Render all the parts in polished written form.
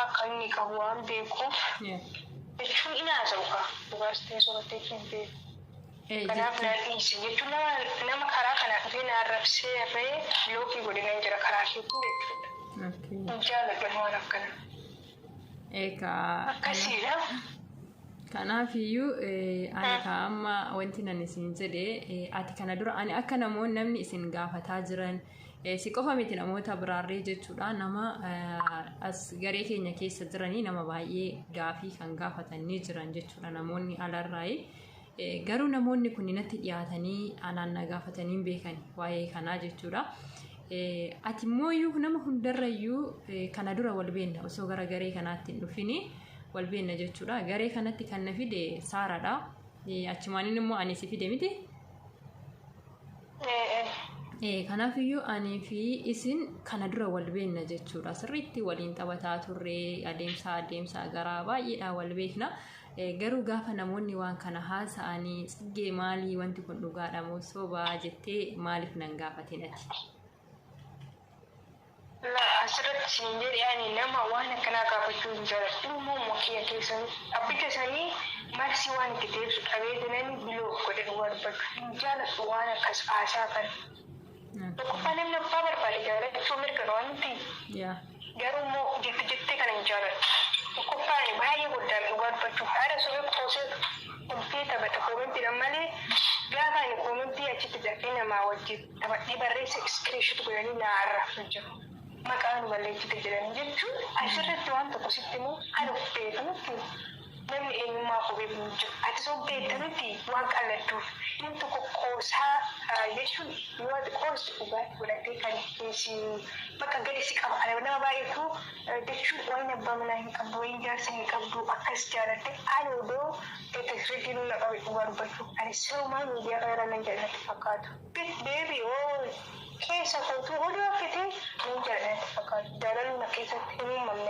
أكني كهوان بيكو يشون إنا زوجة بغاستي صورتي كين بي كنا فنانيس يشون نما كرا كنا فينا الرفسي ري لوكي بدنا نجرا كرا شيكو إن شاء الله كنا نفكر كسيرة Kanaafiyyuu ani kaa'amma wanti nan isin jedhe ati kana dura ani akka namni isin gaafataa jiran si qofa miti namoota biraarree jechuudha nama as garee keenya keessa jiranii nama baay'ee gaafii kan gaafatanii jiran jechuudha namoonni alarraayi garuu namoonni kun natti dhiyaatanii anaan na gaafatanii beekan waa'ee kanaa jechuudha ati mooyyuu nama hundarrayyuu kana dura wal beenna osoo gara garee kanaatti hin dhufini walbeenna jechuudha garee kanatti kan na fide Saaraadha achumaaniin immoo ani si fide miti kanaafiyyuu ani fi isin kana dura walbeenna jechuudha sirriitti waliin taphataa turre adeemsa garaa baay'eedha walbeekna garuu gaafa namoonni waan kana haasa'anii tsiggee maalii wanti kun dhugaadha moo sobaa jettee maaliif nan gaafatin ati لا أسرت سنجر يعني نما وانا كنا كابتشون جرا مو مكيا كيسان أبيك سني ما سوان كتير أبيدناني بلو كده هو ربك جالا وانا كس آسا كان تكفاني من البابر بالي جالا سومر كروان تي جارو مو جت كان جالا تكفاني باي قدام هو ربك هذا سومر كوسه كمبيوتر بتكومن تلمالي جالا يكومن تي أشي تجاكينا ما وجد تبغى بريس إكسكريشة تقولني نعرف نجوا مكان ولا يتجرن جدّو أشرت وان تقصدتمو أنا بيتنتي نمني إني ما هو بيمجو أتصو بيتنتي وان كالتو ينتو كوسها يشون يواد كوس وبات ولا تيكان يسي مكان جالسك أم أنا بنا بايكو تشو وين بمنا هم بوين جالسين كابدو أكس جالتك أنا ودو تتخرجين ولا واربطو أنا سو ما نيجي غير من جالت فقط بيبي أوه كيسا كنتو هدوء كتير من جالت فقط جالو نكيسا تيمو ممن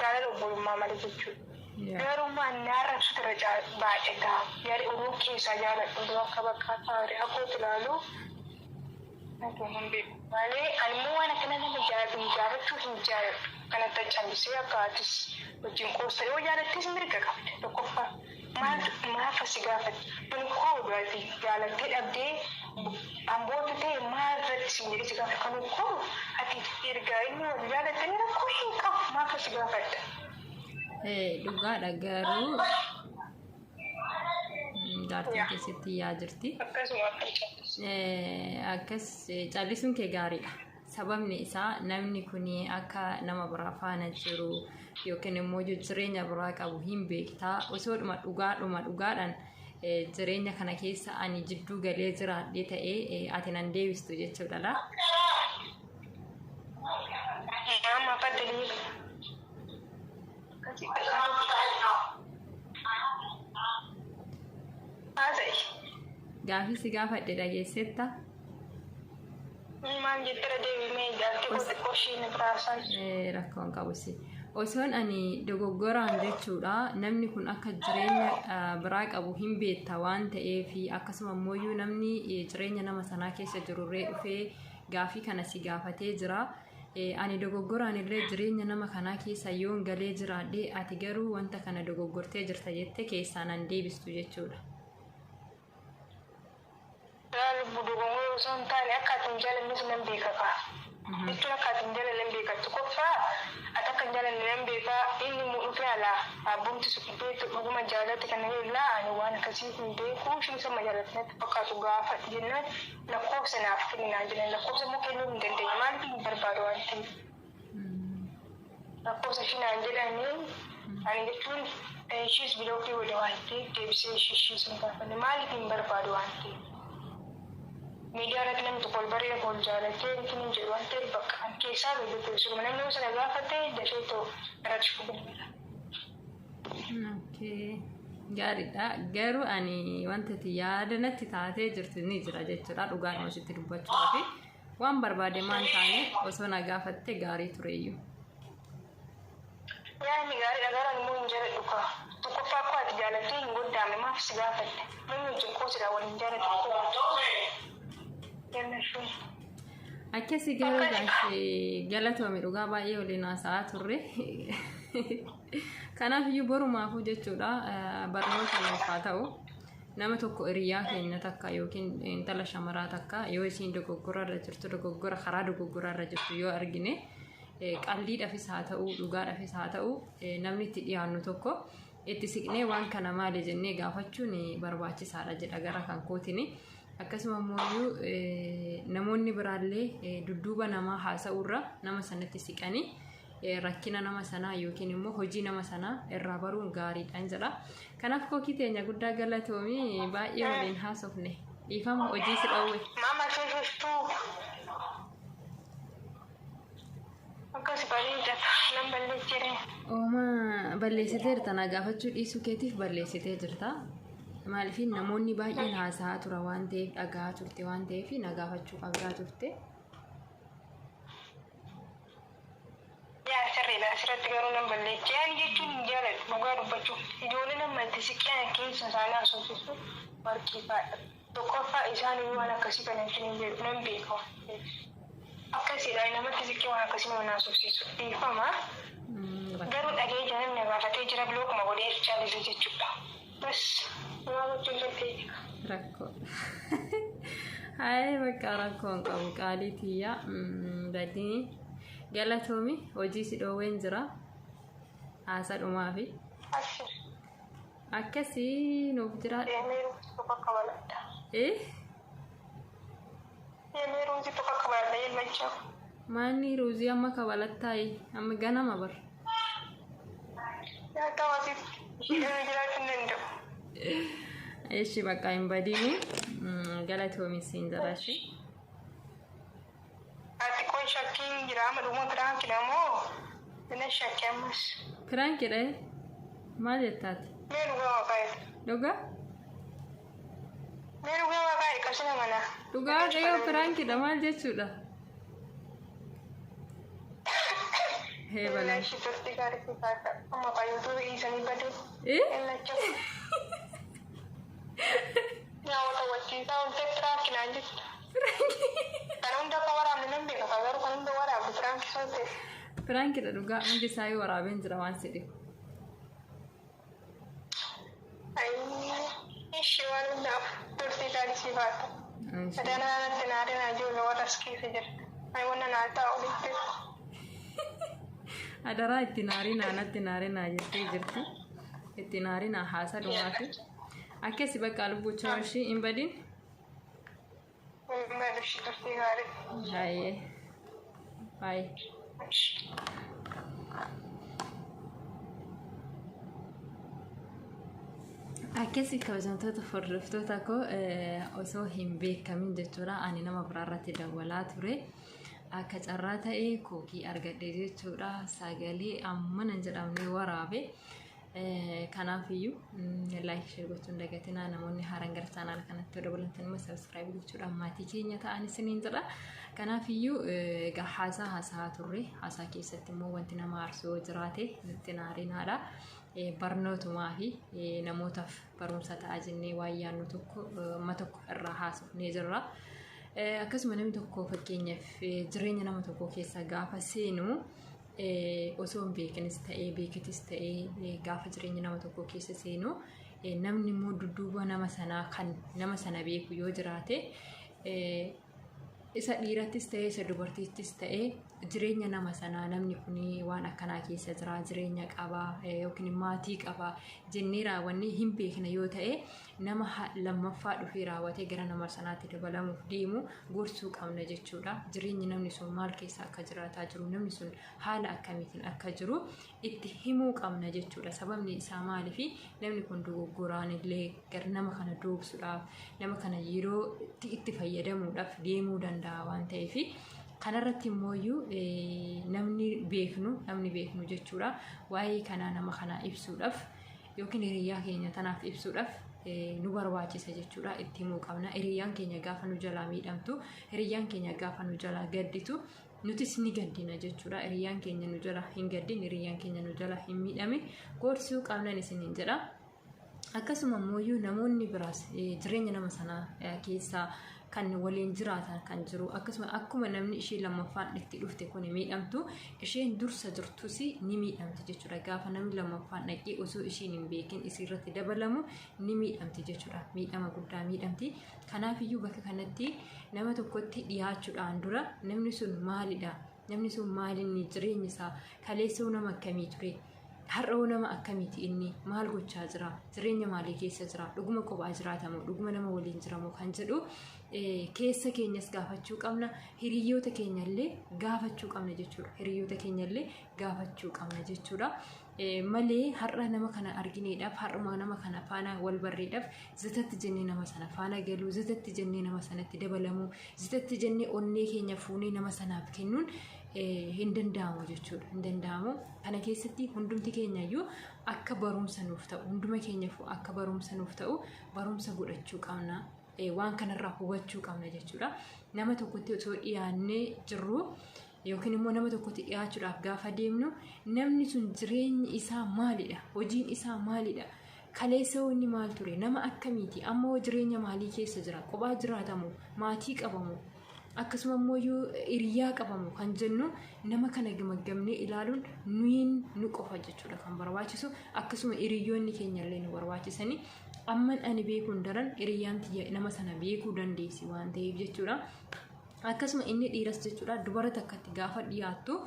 جالو بول ماما لجوجو Garuu naarra sutraja baay'eedha. Yaari uruu keessa jaala dhundoo akka bakka taa'ee akkoo ilaalu nageenya beeku. Malee animmoo waan akkana nama jaallachuu hin jaalladhu. Kanatti cambisee akka atis wajjin qoostaa yoo jaalattis mirga qabda. Tokkoffaa maaf asi gaafate. Kun koo duraati jaalattee dhabdee amboota ta'e maalirratti si jedhee si gaafata. Kan koo ati ergaa inni wal jaalattanii rakkoo hin qabu maaf asi gaafadha. Dhugaadha garuu jaartii keessatti yaa jirti akkas callisuun kee gaariidha sababni isaa namni kun akka nama biraa faana jiru yookiin immoo jireenya biraa qabu hin beektaa osoo dhugaadhaan jireenya kana keessa ani jidduu galee jiraadhee ta'ee ati nan deebistu jechuudha la Gaafi si gaafadhe dhageessetta? Maal jettara deebimee ijaartee gosa qoshii ni biraasan. Rakkoon qabusi. Osoon ani dogoggoraan jechuudha namni kun akka jireenya biraa qabu hin beekta waan ta'eef akkasuma immoo namni jireenya nama sanaa keessa jirurree dhufee gaafii kana si gaafatee jira. Ani dogoggoraan illee jireenya nama kanaa keessa yoon galee jiraadhee ati garuu wanta kana dogoggortee jirta jettee keessaa nan deebistu jechuudha. Budugumuu sun taane akka atin jaalannis nan beeka kaa. Jechuun akka atin jaalan beeka tokkoffaa ati akka jaalan nan beeka inni muudhufee alaa bunti suphee dhuguma jaalatti kana illaa ani waan akkasii hin beeku isheen sama jaalatatti fakkaatu gaafa jennaan lakkoofsa naaf kenninaa jiran lakkoofsa immoo kennuu hin dandeenye maaliif hin barbaadu waan ta'eef. Lakkoofsa ishee naan jedhanii ani jechuun ishees bilookii wali waan ta'eef deebisee ishee sun gaafanne maaliif hin barbaadu waan ta'eef. Media rak nam to kolbare bol jala ke kin je wante bakkan ke sa be to su manam no sana gafate da she to rachku okay gaariidha garuu ani wanta ti yaadanatti taatee jirtu ni jira jechuudha dhugaan wasitti dubbachuudhaaf waan barbaade maan taane osoo na gaafatte gaarii tureeyyu yaani gaariidha garaan immoo hin jala dhuka tokkoffaa akkoo ati jaalattee hin goddaame maaf si gaafatte namni wajjin qoosudha waliin jaalatu akkasi garuu galatoomi dhugaa baay'ee waliin haasa'aa turre Kanaafiyyuu borumaafuu jechuudha barnoota nuufaa ta'u nama tokko hiriyaa keenya takka yookiin intala shamaraa takka yoo isiin dogoggorarra jirtu dogoggora karaa dogoggorarra jirtu yoo argine qalliidhaafis haa ta'u dhugaadhaafis haa ta'u namni itti dhiyaannu tokko itti siqnee waan kana maali jennee gaafachuun barbaachisaadha jedha gara kan kootini. Akkasuma immoo namoonni biraallee dudduuba namaa haasa'urra nama sanatti siqanii rakkina nama sanaa yookiin immoo hojii nama sanaa irraa baruun gaariidhaan jedha. Kanaaf kookii teenya guddaa galatoomii baay'ee waliin haasofne dhiifama hojii si dhawwe. Mama tuutuu akkas bareedata nan balleessire. Ooma balleessitee jirta na gaafachuu dhiisuu keetiif balleessitee jirta. Maaliif namoonni baay'een haasa'aa tura waan ta'eef dhagaa turte waan ta'eef na gaafachuu qabdaa turte. Asirratti garuu nan balleesse. Ani jechuun hin jaalladhu dhugaa dubbachuu. Ijoollee nama itti siqeen keessa isaanii haasofsiisu barkiifaadha. Tokkoffaa isaanii waan akkasii kana hin jedhu nan beeka. Akkasiidha namatti siqee waan akkasii nama haasofsiisu. Dhiifama. Garuu dhagee jiran na gaafatee jira bilookuma godhee chaalisi jechuudha. Bas nama wajjin galtee jira. Rakkoo. Hayi bakka rakkoon qabu qaalii tiyya badii. Galatoomi hojii si dhoowween jira haasa dhumaa fi akkasii nuuf jira. Maanni ruuzii amma kabalattaayi amma ganama bar. Eeshi bakka hin badiini galatoomi siin jiraashii. Shakking jiraama dhuma piraanki namoo mina shakkeemas. Piraanki dha maal jettaati? Mee dhugaa waaqaa'e. Dhugaa? Mee dhugaa waaqaa'e qabsina mana. Dhugaa waaqayyoo piraanki dha maal jechuudha? Hee balaan. Shitootti gaarii fi kaata amma fayyaduu dhiisanii baduu. Ellachuu. Namoota wajjiisaa wanti piraanki naan jettu. Kan hunda akka waraabne nan beeka garuu kan hunda waraabne piraanki sootee. Piraanki dha dhugaa hundi isaa yoo waraabeen jira waan si dhibu. Ishee waan hundaaf turtii gaarii si baata. Sadanaa natti naadinaa ijoollee warra as keessa jirta. Ani wanna naa taa'u dhiibbee. Adaraa itti naarinaa natti naarinaa jettee jirti. Itti naarinaa haasa dhumaati. Akkasi bakka lubbucha ishii hin badin. Haye. Bye. Akkasi kabajamtoota hordoftoota koo osoo hin beekamin jechuudha ani nama biraarratti dawwalaa ture. Akka carraa ta'ee kookii argadhe jechuudha sagalee ammana hin jedhamne waraabe. Kanaafiyyuu like share gochuun dagatinaa namoonni haaraan gara chaanaala kanatti dabalatan immoo subscribe gochuudhaan maatii keenya ta'an isiniin jedha. Kanaafiyyuu egaa haasaa turre haasaa keessatti immoo wanti nama aarsoo jiraate nutti naarinaadha. Barnootumaa fi namootaaf barumsa ta'a jennee waan yaannu tokko amma tokko irraa haasofnee jirra. Akkasuma namni tokko fakkeenyaaf jireenya nama tokko keessa gaafa seenu osoo hin beekanis ta'ee beekatis ta'ee gaafa jireenya nama tokko keessa seenu namni immoo dudduuba nama sanaa kan nama sana beeku yoo jiraate isa dhiirattis ta'ee isa dubartiittis ta'ee jireenya nama sanaa namni kun waan akkanaa keessa jira jireenya qabaa yookiin maatii qabaa jennee raawwannee hin beekna yoo ta'e nama lammaffaa dhufee raawwatee gara nama sanaatti dabalamuuf deemu gorsuu qabna jechuudha. Jireenyi namni sun maal keessa akka jiraataa jiru namni sun haala akkamiitiin akka jiru itti himuu qabna jechuudha. Sababni isaa maaliif namni kun dogoggoraan illee gara nama kana doobsuudhaaf nama kana yeroo itti fayyadamuudhaaf deemuu danda'a waan ta'eef kanarratti immoo namni beeknu jechuudha. Waa'ee kanaa nama kana ibsuudhaaf yookiin hiriyaa keenya tanaaf ibsuudhaaf nu barbaachisa jechuudha. Itti himuu qabna. Hiriyaan keenya gaafa nu jalaa miidhamtu, hiriyaan keenya gaafa nu jalaa gadditu nutis ni gaddina jechuudha. Hiriyaan keenya nu jala hin gaddin, hiriyaan keenya nu jala hin miidhame gorsuu qabna isiniin jedha. Akkasuma immoo namoonni biraas jireenya nama sanaa keessaa kan waliin jiraatan kan jiru akkasuma akkuma namni ishee lammaffaan itti dhufte kun miidhamtu isheen dursa jirtus ni miidhamti jechuudha gaafa namni lammaffaan dhaqee osoo isheen hin beekin isirratti dabalamu ni miidhamti jechuudha miidhama guddaa miidhamti kanaaf iyyuu bakka kanatti nama tokkotti dhiyaachuudhaan dura namni sun maalidha namni sun maalinni jireenyi isaa kaleessoo nama akkamii ture har'oo nama akkamiiti inni maal gochaa jira jireenya maalii keessa jira dhuguma kophaa jiraatamoo dhuguma nama waliin jiramoo kan jedhu keessa keenyas gaafachuu qabna hiriyoota keenyallee gaafachuu qabna jechuudha hiriyoota keenyallee gaafachuu qabna jechuudha malee har'a nama kana argineedhaaf har'uma nama kana faana wal barreedhaaf zitatti jennee nama sana faana galuu zitatti jennee nama sanatti dabalamuu zitatti jennee onnee keenya fuunee nama sanaaf kennuun hin danda'amu jechuudha hin danda'amu kana keessatti hundumti keenya iyyuu akka barumsa nuuf ta'u hunduma keenyaaf akka barumsa nuuf ta'u barumsa godhachuu qabna waan kanarraa hubachuu qabna jechuudha nama tokkotti osoo dhiyaannee jirru yookiin immoo nama tokkotti dhiyaachuudhaaf gaafa deemnu namni sun jireenyi isaa maalidha hojiin isaa maalidha kaleessa inni maal ture nama akkamiiti amma jireenya maalii keessa jira kophaa jiraatamu maatii qabamu akkasuma immoo hiriyaa qabamu kan jennu nama kana gamaggamnee ilaaluun nu qofa jechuudha kan barbaachisu akkasuma hiriyoonni keenyallee nu barbaachisanii amman ani beekuun daran hiriyaan nama sana beekuu dandeessi waan ta'eef jechuudha akkasuma inni dhiiras jechuudha dubara takkatti gaafa dhiyaattu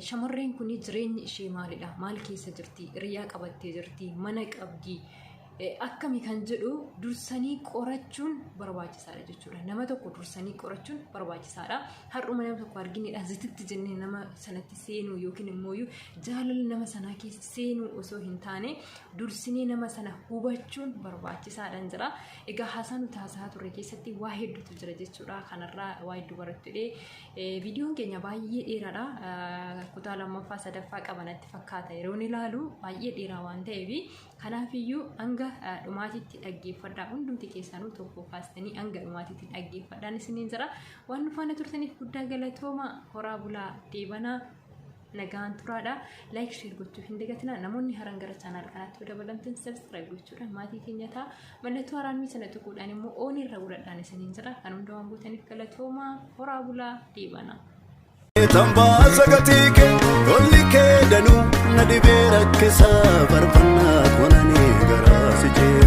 shamarreen kun jireenyi ishee maalidha maal keessa jirti hiriyaa qabattee jirti mana qabdi akkami kan jedhu dursanii qorachuun barbaachisaadha jechuudha nama tokko dursanii qorachuun barbaachisaadha har'uma nama tokko argineedha zititti jennee nama sanatti seenuu yookiin immoo jaalala nama sanaa keessa seenuu osoo hin taane dursinee nama sana hubachuun barbaachisaadha jira egaa haasaa nuti haasaa turre keessatti waa hedduutu jira jechuudha kanarraa waa hedduu barattuudhe viidiyoon keenya baay'ee dheeraadha kutaa lammaffaa sadaffaa qabanatti fakkaata yeroo ilaalu baay'ee dheeraa waan ta'eef kanaafiyyuu hanga dhumaatitti dhaggeeffadhaa hundumti keessanuu tokko kaastanii hanga dhumaatitti dhaggeeffadhaan isiniin jira waan nu faana turtaniif guddaa galatooma horaa bulaa deebanaa nagaan turaadha like share gochuu hin dagatinaa namoonni haran gara chaanaal kanaatti dabalamtan subscribe gochuudhaan maatii keenya ta'a mallattoo haraanni sana tuquudhaan immoo oon irra godhadhaan isiniin jira kan hunda waan gootaniif galatooma horaa bulaa deebanaa Tambaa sagatique tolli kee danuu na dhibee rakkisa farfannaa konanii garaa si jee